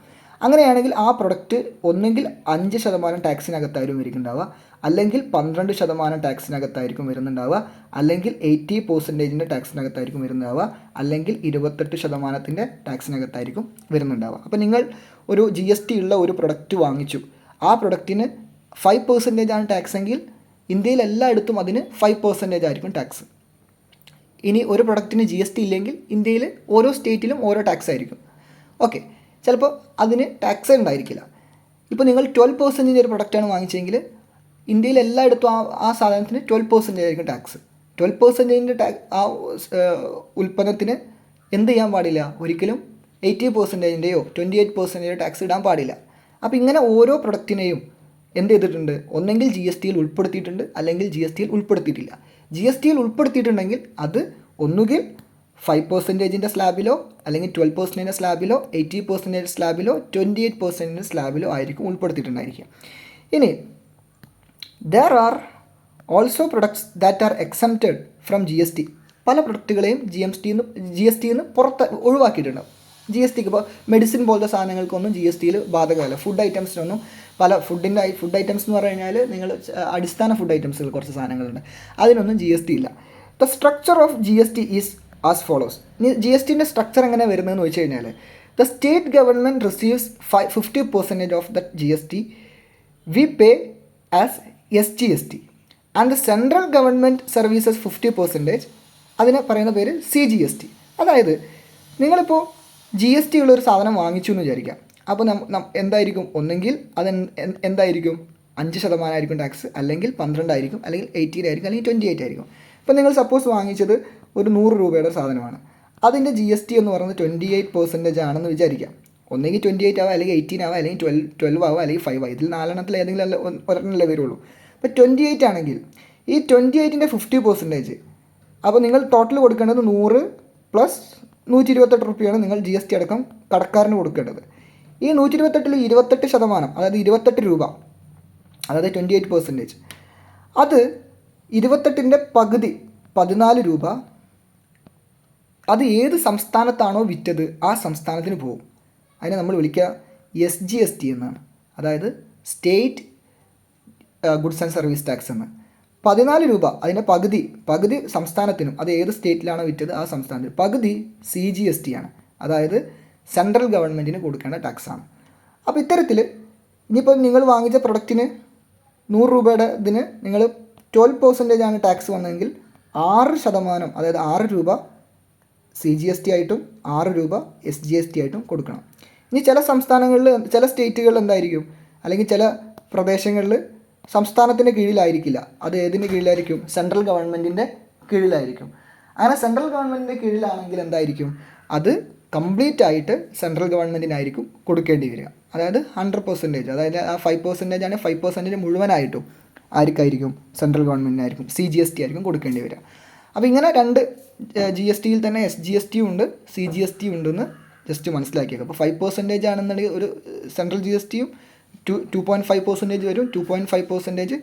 അങ്ങനെയാണെങ്കിൽ ആ പ്രൊഡക്റ്റ് ഒന്നെങ്കിൽ 5% ടാക്സിനകത്തായിരിക്കും വരുന്നുണ്ടാവുക, അല്ലെങ്കിൽ 12% ടാക്സിനകത്തായിരിക്കും വരുന്നുണ്ടാവുക, അല്ലെങ്കിൽ 80% ടാക്സിനകത്തായിരിക്കും വരുന്നുണ്ടാവുക, അല്ലെങ്കിൽ 28% ടാക്സിനകത്തായിരിക്കും വരുന്നുണ്ടാവുക. അപ്പോൾ നിങ്ങൾ ഒരു GST ഉള്ള ഒരു പ്രൊഡക്റ്റ് വാങ്ങിച്ചു, ആ പ്രൊഡക്റ്റിന് 5% ടാക്സ് എങ്കിൽ ഇന്ത്യയിൽ എല്ലായിടത്തും അതിന് 5% ആയിരിക്കും ടാക്സ്. ഇനി ഒരു പ്രൊഡക്റ്റിന് GST ഇല്ലെങ്കിൽ ഇന്ത്യയിൽ ഓരോ സ്റ്റേറ്റിലും ഓരോ ടാക്സ് ആയിരിക്കും. ഓക്കെ, ചിലപ്പോൾ അതിന് ടാക്സ് ഉണ്ടായിരിക്കില്ല. ഇപ്പോൾ നിങ്ങൾ 12% ഒരു പ്രൊഡക്റ്റാണ് വാങ്ങിച്ചെങ്കിൽ ഇന്ത്യയിൽ എല്ലായിടത്തും ആ സാധനത്തിന് 12% ആയിരിക്കും ടാക്സ്. 12% ആ ഉൽപ്പന്നത്തിന് എന്ത് ചെയ്യാൻ പാടില്ല? ഒരിക്കലും 80%-യോ 28% ടാക്സ് ഇടാൻ പാടില്ല. അപ്പോൾ ഇങ്ങനെ ഓരോ പ്രൊഡക്റ്റിനെയും എന്ത് ചെയ്തിട്ടുണ്ട്? ഒന്നെങ്കിൽ GSTയിൽ ഉൾപ്പെടുത്തിയിട്ടുണ്ട്, അല്ലെങ്കിൽ GSTയിൽ ഉൾപ്പെടുത്തിയിട്ടില്ല. GSTയിൽ ഉൾപ്പെടുത്തിയിട്ടുണ്ടെങ്കിൽ അത് ഒന്നുകിൽ 5% സ്ലാബിലോ, അല്ലെങ്കിൽ 12% സ്ലാബിലോ, 80% സ്ലാബിലോ, 28% സ്ലാബിലോ ആയിരിക്കും ഉൾപ്പെടുത്തിയിട്ടുണ്ടായിരിക്കുക. ഇനി there are also products that are exempted from GST. പല പ്രൊഡക്റ്റുകളെയും GSTയിൽ നിന്ന് പുറത്ത് ഒഴിവാക്കിയിട്ടുണ്ടാവും. GSTക്ക് ഇപ്പോൾ മെഡിസിൻ പോലത്തെ സാധനങ്ങൾക്കൊന്നും GSTയിൽ ബാധകമല്ല. ഫുഡ് ഐറ്റംസിനൊന്നും, പല ഫുഡ് ഐറ്റംസ് എന്ന് പറഞ്ഞു കഴിഞ്ഞാൽ നിങ്ങൾ അടിസ്ഥാന ഫുഡ് ഐറ്റംസുകൾ കുറച്ച് സാധനങ്ങളുണ്ട്, അതിനൊന്നും GST ഇല്ല. The structure of GST is as follows. GSTൻ്റെ സ്ട്രക്ചർ എങ്ങനെ വരുന്നതെന്ന് വെച്ച് കഴിഞ്ഞാൽ, the state government receives 50% of the GST we pay as SGST and the central government services 50%. അതിനെ പറയുന്ന പേര് CGST. അതായത് നിങ്ങളിപ്പോൾ GST ഉള്ളൊരു സാധനം വാങ്ങിച്ചു എന്ന് വിചാരിക്കാം. അപ്പോൾ എന്തായിരിക്കും? ഒന്നെങ്കിൽ അത് എന്തായിരിക്കും? 5% ആയിരിക്കും ടാക്സ്, അല്ലെങ്കിൽ 12 ആയിരിക്കും, അല്ലെങ്കിൽ 18 ആയിരിക്കും, അല്ലെങ്കിൽ 28 ആയിരിക്കും. ഇപ്പോൾ നിങ്ങൾ സപ്പോസ് വാങ്ങിച്ചത് ഒരു 100 രൂപയുടെ സാധനമാണ്, അതിൻ്റെ GST എന്ന് പറയുന്നത് 28% ആണെന്ന് വിചാരിക്കാം. ഒന്നെങ്കിൽ 28 ആവാം, അല്ലെങ്കിൽ 18 ആവാം, അല്ലെങ്കിൽ 12 ആവാം, അല്ലെങ്കിൽ 5 ആവാം. ഇതിൽ 4 ഏതെങ്കിലും ഒരെണ്ണല്ലേ വരുള്ളൂ. അപ്പോൾ 28 ആണെങ്കിൽ ഈ 28ൻ്റെ 50%, അപ്പോൾ നിങ്ങൾ ടോട്ടൽ കൊടുക്കേണ്ടത് 100 പ്ലസ് 128 റുപ്യാണ് നിങ്ങൾ GST അടക്കം കടക്കാരന് കൊടുക്കേണ്ടത്. ഈ 128-ൽ 28%, അതായത് 28 രൂപ, അതായത് 28%, അത് 28ൻ്റെ പകുതി 14 രൂപ, അത് ഏത് സംസ്ഥാനത്താണോ വിറ്റത് ആ സംസ്ഥാനത്തിന് പോകും. അതിനെ നമ്മൾ വിളിക്കുക SGST എന്നാണ്, അതായത് state goods and service tax എന്ന്. 14 രൂപ അതിൻ്റെ പകുതി സംസ്ഥാനത്തിനും, അത് ഏത് സ്റ്റേറ്റിലാണോ വിറ്റത് ആ സംസ്ഥാനത്തിന്, പകുതി CGST ആണ്, അതായത് സെൻട്രൽ ഗവൺമെൻറ്റിന് കൊടുക്കേണ്ട ടാക്സാണ്. അപ്പോൾ ഇത്തരത്തിൽ ഇനിയിപ്പോൾ നിങ്ങൾ വാങ്ങിച്ച പ്രൊഡക്റ്റിന് 100 രൂപയുടെ ഇതിന് നിങ്ങൾ 12% ആണ് ടാക്സ് വന്നതെങ്കിൽ 6%, അതായത് 6 രൂപ CGST ആയിട്ടും 6 രൂപ SGST ആയിട്ടും കൊടുക്കണം. ഇനി ചില സംസ്ഥാനങ്ങളിൽ, ചില സ്റ്റേറ്റുകളിൽ എന്തായിരിക്കും, അല്ലെങ്കിൽ ചില പ്രദേശങ്ങളിൽ സംസ്ഥാനത്തിൻ്റെ കീഴിലായിരിക്കില്ല. അത് ഏതിൻ്റെ കീഴിലായിരിക്കും? സെൻട്രൽ ഗവൺമെൻറ്റിൻ്റെ കീഴിലായിരിക്കും. അങ്ങനെ സെൻട്രൽ ഗവൺമെൻറ്റിൻ്റെ കീഴിലാണെങ്കിൽ എന്തായിരിക്കും, അത് കംപ്ലീറ്റ് ആയിട്ട് സെൻട്രൽ ഗവൺമെൻറ്റിനായിരിക്കും കൊടുക്കേണ്ടി വരിക. അതായത് 100%, അതായത് ആ 5% ആണ്, 5% മുഴുവനായിട്ടും ആർക്കായിരിക്കും? സെൻട്രൽ ഗവൺമെൻറ്റിനായിരിക്കും, CGST ആയിരിക്കും കൊടുക്കേണ്ടി വരിക. അപ്പോൾ ഇങ്ങനെ രണ്ട് GSTയിൽ തന്നെ SGST ഉണ്ട്, CGST ഉണ്ടെന്ന് ജസ്റ്റ് മനസ്സിലാക്കിയേക്കാം. അപ്പോൾ 5% ആണെന്നുണ്ടെങ്കിൽ ഒരു സെൻട്രൽ GSTയും 2.5% വരും, 2.5%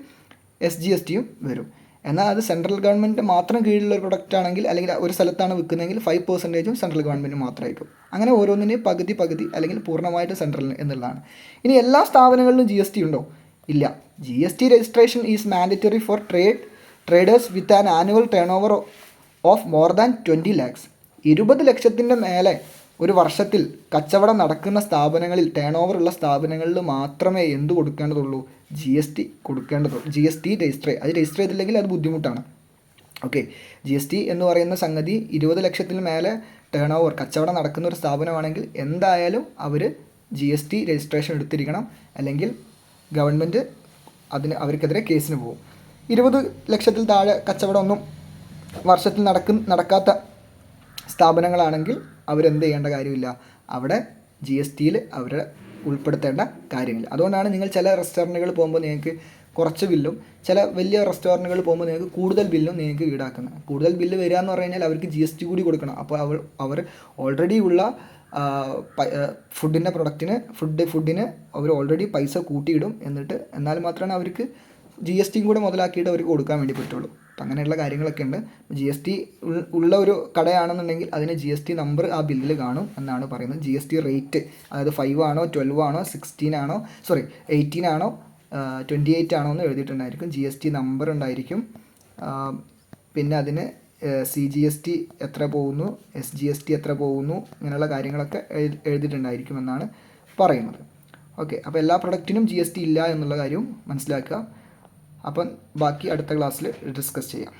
SGSTയും വരും. എന്നാൽ അത് സെൻട്രൽ ഗവൺമെൻറ് മാത്രം കീഴിലുള്ള ഒരു പ്രൊഡക്റ്റ് ആണെങ്കിൽ, അല്ലെങ്കിൽ ഒരു സ്ഥലത്താണ് വിൽക്കുന്നതെങ്കിൽ 5% സെൻട്രൽ ഗവൺമെൻറ് മാത്രമായിരിക്കും. അങ്ങനെ ഓരോന്നിനെയും പകുതി അല്ലെങ്കിൽ പൂർണ്ണമായിട്ട് സെൻട്രൽ എന്നുള്ളതാണ്. ഇനി എല്ലാ സ്ഥാപനങ്ങളിലും GST ഉണ്ടോ? ഇല്ല. GST registration is mandatory for traders with an annual turn over of more than 20 lakhs. 20 ലക്ഷത്തിൻ്റെ മേലെ ഒരു വർഷത്തിൽ കച്ചവടം നടക്കുന്ന സ്ഥാപനങ്ങളിൽ, ടേൺ ഓവർ ഉള്ള സ്ഥാപനങ്ങളിൽ മാത്രമേ എന്ത് കൊടുക്കേണ്ടതുള്ളൂ? GST കൊടുക്കേണ്ടതുള്ളൂ. GST അത് രജിസ്റ്റർ ചെയ്തില്ലെങ്കിൽ അത് ബുദ്ധിമുട്ടാണ്. ഓക്കെ, GST എന്ന് പറയുന്ന സംഗതി 20 ലക്ഷത്തിന് മേലെ ടേൺ ഓവർ കച്ചവടം നടക്കുന്ന ഒരു സ്ഥാപനമാണെങ്കിൽ എന്തായാലും അവർ GST രജിസ്ട്രേഷൻ എടുത്തിരിക്കണം, അല്ലെങ്കിൽ ഗവൺമെൻറ് അവർക്കെതിരെ കേസിന് പോകും. 20 ലക്ഷത്തിൽ താഴെ കച്ചവടമൊന്നും വർഷത്തിൽ നടക്കാത്ത സ്ഥാപനങ്ങളാണെങ്കിൽ അവരെന്ത് ചെയ്യേണ്ട കാര്യമില്ല, അവിടെ GSTയിൽ അവരെ ഉൾപ്പെടുത്തേണ്ട കാര്യമില്ല. അതുകൊണ്ടാണ് നിങ്ങൾ ചില റെസ്റ്റോറൻറ്റുകൾ പോകുമ്പോൾ നിങ്ങൾക്ക് കുറച്ച് ബില്ലും, ചില വലിയ റെസ്റ്റോറൻറ്റുകൾ പോകുമ്പോൾ നിങ്ങൾക്ക് കൂടുതൽ ബില്ലും നിങ്ങൾക്ക് ഈടാക്കുന്നത്. കൂടുതൽ ബില്ല് വരിക എന്ന് പറഞ്ഞു കഴിഞ്ഞാൽ അവർക്ക് GST കൂടി കൊടുക്കണം. അപ്പോൾ അവർ ഓൾറെഡി ഉള്ള ഫുഡിന് അവർ ഓൾറെഡി പൈസ കൂട്ടിയിടും. എന്നാൽ മാത്രമേ അവർക്ക് GSTയും കൂടെ മുതലാക്കിയിട്ട് അവർക്ക് കൊടുക്കാൻ വേണ്ടി പറ്റുള്ളൂ. അപ്പം അങ്ങനെയുള്ള കാര്യങ്ങളൊക്കെ ഉണ്ട്. GST ഉള്ള ഒരു കടയാണെന്നുണ്ടെങ്കിൽ അതിന് GST നമ്പർ ആ ബില്ലിൽ കാണും എന്നാണ് പറയുന്നത്. GST റേറ്റ്, അതായത് 5 ആണോ 12 ആണോ 18 ആണോ 28 ആണോ എന്ന് എഴുതിയിട്ടുണ്ടായിരിക്കും. GST നമ്പർ ഉണ്ടായിരിക്കും. പിന്നെ അതിന് CGST എത്ര പോകുന്നു, SGST എത്ര പോകുന്നു, ഇങ്ങനെയുള്ള കാര്യങ്ങളൊക്കെ എഴുതിയിട്ടുണ്ടായിരിക്കും എന്നാണ് പറയുന്നത്. ഓക്കെ, അപ്പോൾ എല്ലാ പ്രൊഡക്റ്റിനും GST ഇല്ല എന്നുള്ള കാര്യവും മനസ്സിലാക്കുക. അപ്പം ബാക്കി അടുത്ത ക്ലാസ്സിൽ ഡിസ്കസ് ചെയ്യാം.